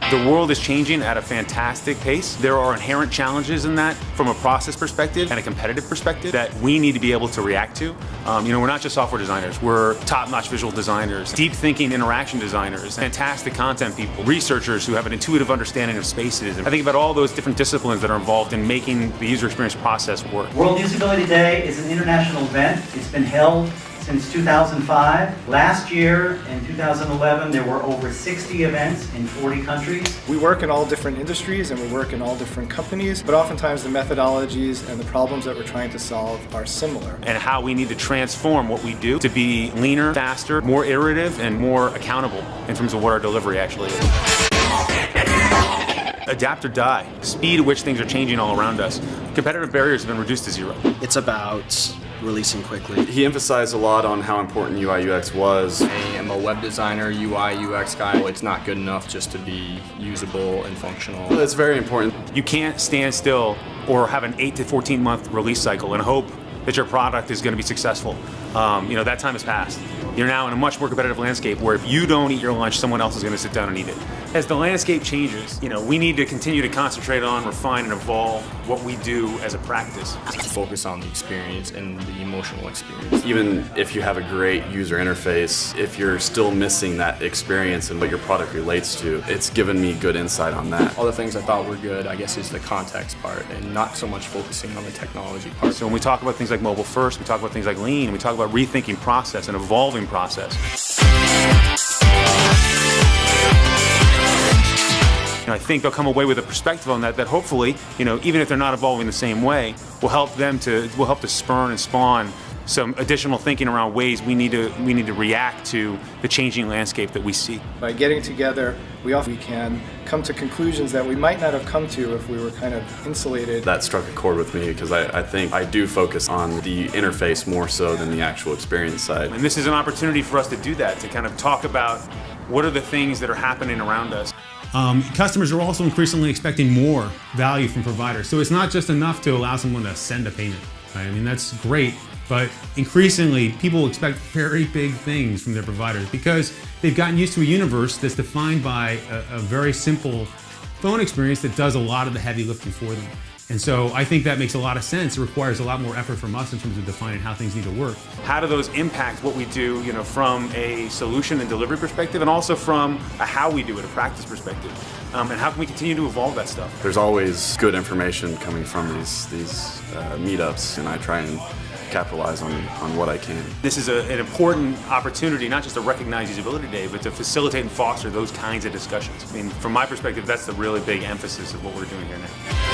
The world is changing at a fantastic pace. There are inherent challenges in that from a process perspective and a competitive perspective that we need to be able to react to. We're not just software designers, we're top-notch visual designers, deep thinking interaction designers, fantastic content people, researchers who have an intuitive understanding of spaces. And I think about all those different disciplines that are involved in making the user experience process work. World Usability Day is an international event. It's been held since 2005. Last year, in 2011, there were over 60 events in 40 countries. We work in all different industries and we work in all different companies, but oftentimes the methodologies and the problems that we're trying to solve are similar. And how we need to transform what we do to be leaner, faster, more iterative, and more accountable in terms of what our delivery actually is. Adapt or die. Speed at which things are changing all around us. Competitive barriers have been reduced to zero. It's about releasing quickly. He emphasized a lot on how important UI UX was. I am a web designer, UI UX guy. It's not good enough just to be usable and functional. It's very important. You can't stand still or have an 8 to 14 month release cycle and hope that your product is going to be successful. That time has passed. You're now in a much more competitive landscape where if you don't eat your lunch, someone else is going to sit down and eat it. As the landscape changes, we need to continue to concentrate on, refine, and evolve what we do as a practice. Focus on the experience and the emotional experience. Even if you have a great user interface, if you're still missing that experience and what your product relates to, it's given me good insight on that. All the things I thought were good, I guess, is the context part and not so much focusing on the technology part. So when we talk about things like mobile first, we talk about things like lean, we talk about rethinking process and evolving process. I think they'll come away with a perspective on that hopefully, even if they're not evolving the same way, will help to spurn and spawn some additional thinking around ways we need to react to the changing landscape that we see. By getting together, we can come to conclusions that we might not have come to if we were kind of insulated. That struck a chord with me because I think I do focus on the interface more so than the actual experience side. And this is an opportunity for us to do that, to kind of talk about what are the things that are happening around us. Customers are also increasingly expecting more value from providers. So it's not just enough to allow someone to send a payment. Right? I mean, that's great, but increasingly people expect very big things from their providers because they've gotten used to a universe that's defined by a very simple phone experience that does a lot of the heavy lifting for them. And so I think that makes a lot of sense. It requires a lot more effort from us in terms of defining how things need to work. How do those impact what we do, from a solution and delivery perspective, and also from a how we do it, a practice perspective? And how can we continue to evolve that stuff? There's always good information coming from these meetups, and I try and capitalize on what I can. This is an important opportunity, not just to recognize Usability Day, but to facilitate and foster those kinds of discussions. I mean, from my perspective, that's the really big emphasis of what we're doing here now.